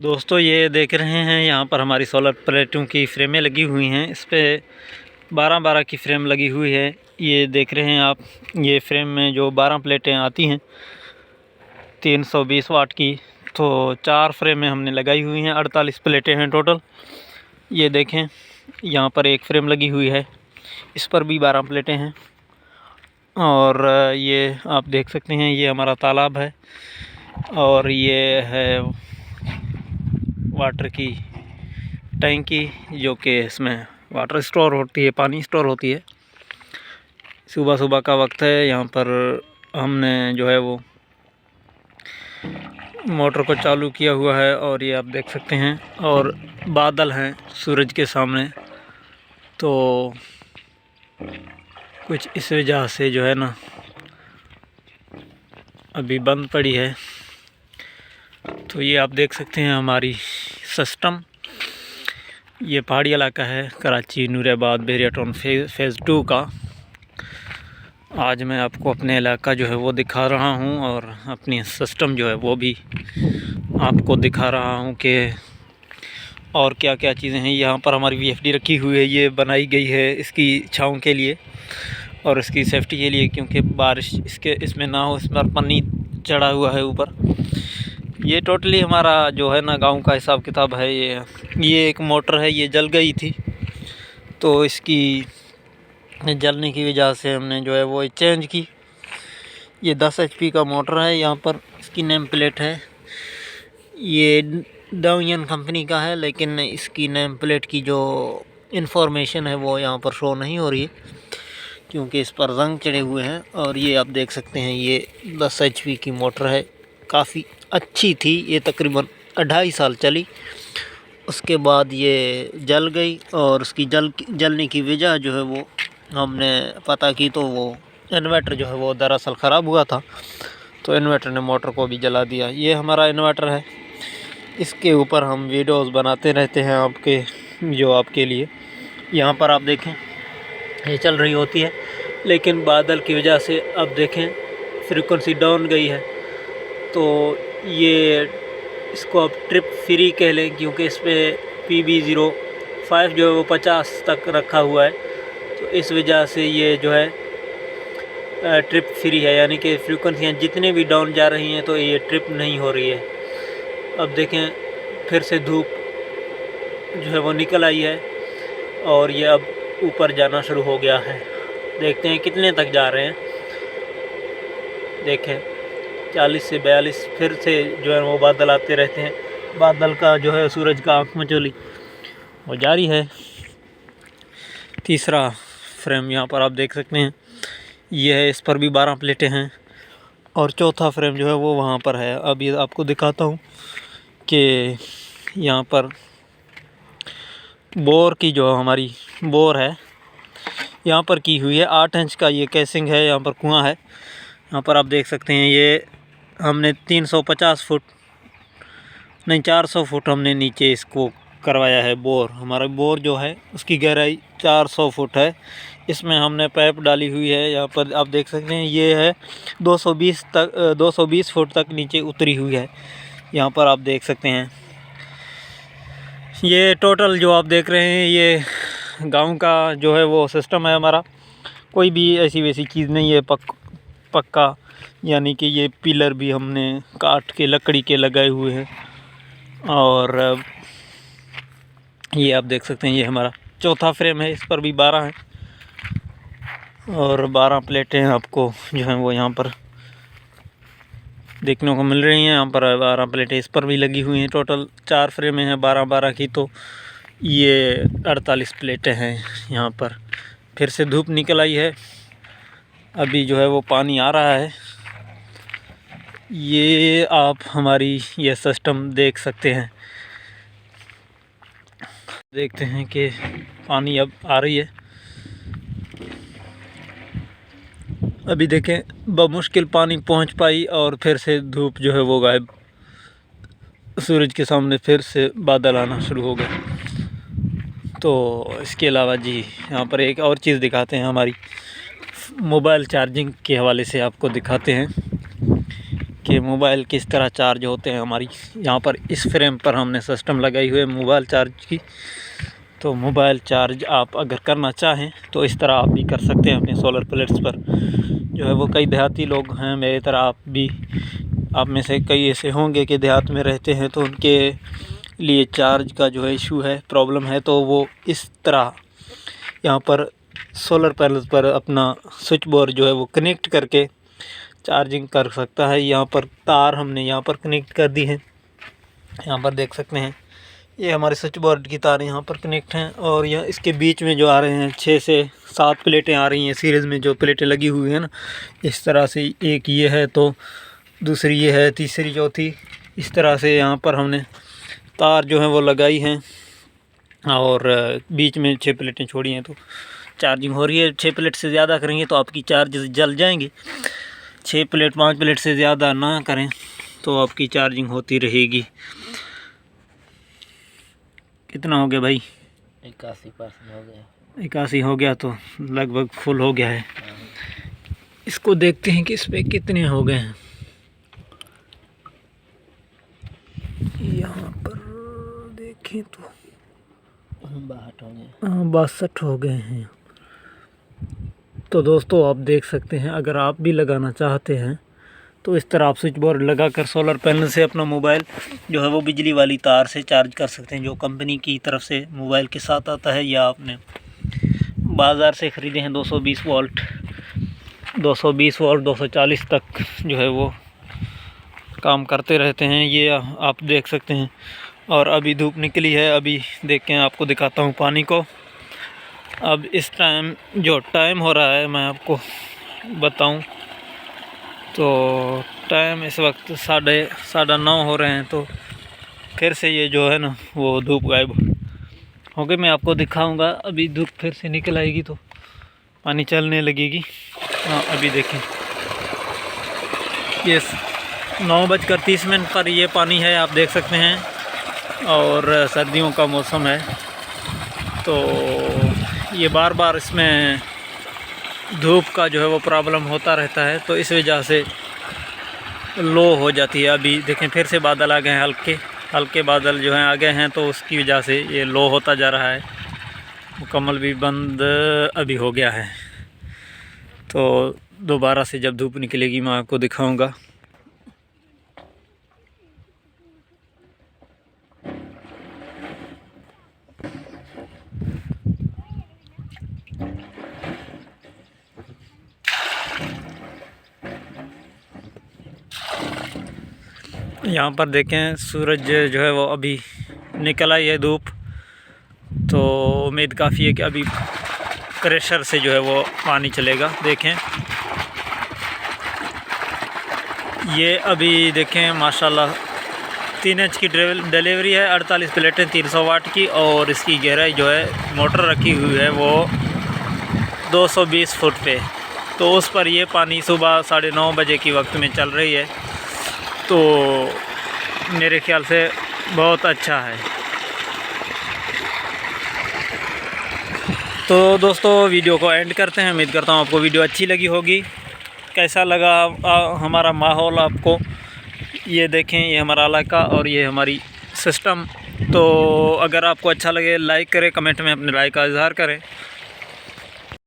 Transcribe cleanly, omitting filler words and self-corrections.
दोस्तों ये देख रहे हैं यहाँ पर हमारी सोलर प्लेटों की फ्रेमें लगी हुई हैं। इस पे 12-12 की फ्रेम लगी हुई है। ये देख रहे हैं आप, ये फ्रेम में जो 12 प्लेटें आती हैं 320 वाट की, तो 4 फ्रेमें हमने लगाई हुई हैं। 48 प्लेटें हैं टोटल। ये देखें, यहाँ पर एक फ्रेम लगी हुई है, इस पर भी 12 प्लेटें हैं। और ये आप देख सकते हैं, ये हमारा तालाब है और ये है वाटर की टैंकी, जो कि इसमें वाटर स्टोर होती है, पानी स्टोर होती है। सुबह सुबह का वक्त है, यहाँ पर हमने जो है वो मोटर को चालू किया हुआ है और ये आप देख सकते हैं। और बादल हैं सूरज के सामने, तो कुछ इस वजह से जो है ना अभी बंद पड़ी है। तो ये आप देख सकते हैं हमारी सिस्टम। ये पहाड़ी इलाका है, कराची नूराबाद बेरिया टाउन फेज़ 2 का। आज मैं आपको अपने इलाका जो है वो दिखा रहा हूँ और अपनी सिस्टम जो है वो भी आपको दिखा रहा हूँ कि और क्या क्या चीज़ें हैं। यहाँ पर हमारी VFD रखी हुई है, ये बनाई गई है इसकी छाँव के लिए और इसकी सेफ्टी के लिए, क्योंकि बारिश इसमें ना हो। इस पर पन्नी चढ़ा हुआ है ऊपर। ये टोटली हमारा जो है ना गांव का हिसाब किताब है। ये एक मोटर है, ये जल गई थी, तो इसकी जलने की वजह से हमने जो है वो चेंज की। ये 10 HP का मोटर है। यहाँ पर इसकी नेम प्लेट है, ये डाउयन कंपनी का है, लेकिन इसकी नेम प्लेट की जो इन्फॉर्मेशन है वो यहाँ पर शो नहीं हो रही है, क्योंकि इस पर रंग चढ़े हुए हैं। और ये आप देख सकते हैं, ये 10 HP की मोटर है, काफ़ी अच्छी थी। ये तकरीबन 2.5 साल चली, उसके बाद ये जल गई। और उसकी जलने की वजह जो है वो हमने पता की, तो वो इन्वर्टर जो है वो दरअसल ख़राब हुआ था, तो इन्वर्टर ने मोटर को भी जला दिया। ये हमारा इन्वर्टर है, इसके ऊपर हम वीडियोस बनाते रहते हैं आपके लिए। यहाँ पर आप देखें, ये चल रही होती है, लेकिन बादल की वजह से अब देखें फ्रीक्वेंसी डाउन गई है। तो ये इसको अब ट्रिप फ्री कह लें, क्योंकि इस पर PB05 जो है वो 50 तक रखा हुआ है। तो इस वजह से ये जो है ट्रिप फ्री है, यानी कि फ्रीक्वेंसियाँ जितने भी डाउन जा रही हैं तो ये ट्रिप नहीं हो रही है। अब देखें, फिर से धूप जो है वो निकल आई है और ये अब ऊपर जाना शुरू हो गया है। देखते हैं कितने तक जा रहे हैं। देखें 40 से 42 फिर से जो है वो बादल आते रहते हैं। बादल का जो है सूरज का आँख मचोली वो जारी है। तीसरा फ्रेम यहाँ पर आप देख सकते हैं, ये है, इस पर भी 12 प्लेटें हैं। और चौथा फ्रेम जो है वो वहाँ पर है। अब ये आपको दिखाता हूँ कि यहाँ पर बोर की जो हमारी बोर है यहाँ पर की हुई है। 8 इंच का ये कैसिंग है, यहाँ पर कुआँ है। यहाँ पर आप देख सकते हैं, ये हमने 350 फुट नहीं 400 फुट हमने नीचे इसको करवाया है बोर। हमारा बोर जो है उसकी गहराई 400 फुट है। इसमें हमने पाइप डाली हुई है। यहाँ पर आप देख सकते हैं, ये है 220 फुट तक नीचे उतरी हुई है। यहाँ पर आप देख सकते हैं, ये टोटल जो आप देख रहे हैं ये गांव का जो है वो सिस्टम है हमारा। कोई भी ऐसी वैसी चीज़ नहीं है, पक्का, यानी कि ये पिलर भी हमने काट के लकड़ी के लगाए हुए हैं। और ये आप देख सकते हैं, ये हमारा चौथा फ्रेम है, इस पर भी 12 हैं और 12 प्लेटें आपको जो है वो यहाँ पर देखने को मिल रही हैं। यहाँ पर 12 प्लेटें इस पर भी लगी हुई हैं। टोटल 4 फ्रेमें हैं 12-12 की, तो ये 48 प्लेटें हैं यहाँ पर। फिर से धूप निकल आई है, अभी जो है वो पानी आ रहा है। ये आप हमारी ये सिस्टम देख सकते हैं। देखते हैं कि पानी अब आ रही है। अभी देखें, बमुश्किल पानी पहुंच पाई और फिर से धूप जो है वो गायब। सूरज के सामने फिर से बादल आना शुरू हो गए। तो इसके अलावा जी यहाँ पर एक और चीज़ दिखाते हैं, हमारी मोबाइल चार्जिंग के हवाले से आपको दिखाते हैं कि मोबाइल किस तरह चार्ज होते हैं हमारी। यहाँ पर इस फ्रेम पर हमने सिस्टम लगाई हुई है मोबाइल चार्ज की। तो मोबाइल चार्ज आप अगर करना चाहें तो इस तरह आप भी कर सकते हैं अपने सोलर प्लेट्स पर। जो है वो कई देहाती लोग हैं मेरी तरह, आप में से कई ऐसे होंगे कि देहात में रहते हैं, तो उनके लिए चार्ज का जो है इशू है, प्रॉब्लम है। तो वो इस तरह यहाँ पर सोलर पैनल पर अपना स्विच बोर्ड जो है वो कनेक्ट करके चार्जिंग कर सकता है। यहाँ पर तार हमने यहाँ पर कनेक्ट कर दी है। यहाँ पर देख सकते हैं ये हमारे स्विच बोर्ड की तार यहाँ पर कनेक्ट हैं। और यह इसके बीच में जो आ रहे हैं 6 से 7 प्लेटें आ रही हैं सीरीज़ में, जो प्लेटें लगी हुई हैं ना, इस तरह से। एक ये है, तो दूसरी ये है, तीसरी, चौथी, इस तरह से यहाँ पर हमने तार जो है वो लगाई हैं। और बीच में 6 प्लेटें छोड़ी हैं, तो चार्जिंग हो रही है। 6 प्लेट से ज़्यादा करेंगे तो आपकी चार्ज जल जाएंगे। 6 प्लेट 5 प्लेट से ज़्यादा ना करें तो आपकी चार्जिंग होती रहेगी। कितना हो गया भाई? 81% हो गया। 81 हो गया, तो लगभग फुल हो गया है। इसको देखते हैं कि इस पर कितने हो गए हैं। यहाँ पर देखें तो 62 हो गए। 62 हो गए हैं। तो दोस्तों आप देख सकते हैं, अगर आप भी लगाना चाहते हैं तो इस तरह आप स्विच बोर्ड लगाकर सोलर पैनल से अपना मोबाइल जो है वो बिजली वाली तार से चार्ज कर सकते हैं, जो कंपनी की तरफ से मोबाइल के साथ आता है, या आपने बाज़ार से ख़रीदे हैं। 220 वोल्ट 240 तक जो है वो काम करते रहते हैं। ये आप देख सकते हैं। और अभी धूप निकली है, अभी देखें आपको दिखाता हूँ पानी को। अब इस टाइम जो टाइम हो रहा है मैं आपको बताऊं तो टाइम इस वक्त 9:30 हो रहे हैं। तो फिर से ये जो है ना वो धूप गायब हो गई। मैं आपको दिखाऊंगा, अभी धूप फिर से निकल आएगी तो पानी चलने लगेगी। हाँ अभी देखें, ये 9:30 पर ये पानी है, आप देख सकते हैं। और सर्दियों का मौसम है, तो ये बार बार इसमें धूप का जो है वो प्रॉब्लम होता रहता है, तो इस वजह से लो हो जाती है। अभी देखें फिर से बादल आ गए हैं, हल्के बादल जो हैं आ गए हैं, तो उसकी वजह से ये लो होता जा रहा है। मुकम्मल भी बंद अभी हो गया है। तो दोबारा से जब धूप निकलेगी मैं आपको दिखाऊंगा। यहाँ पर देखें सूरज जो है वो अभी निकल आई है धूप, तो उम्मीद काफ़ी है कि अभी प्रेशर से जो है वो पानी चलेगा। देखें ये अभी देखें माशाल्लाह 3 इंच की डिलीवरी है, 48 प्लेटें 300 वाट की, और इसकी गहराई जो है मोटर रखी हुई है वो 220 फुट पे। तो उस पर ये पानी सुबह 9:30 बजे की वक्त में चल रही है, तो मेरे ख्याल से बहुत अच्छा है। तो दोस्तों वीडियो को एंड करते हैं। उम्मीद करता हूँ आपको वीडियो अच्छी लगी होगी। कैसा लगा हमारा माहौल आपको? ये देखें, ये हमारा इलाका और ये हमारी सिस्टम। तो अगर आपको अच्छा लगे लाइक करें, कमेंट में अपने राय का इज़हार करें।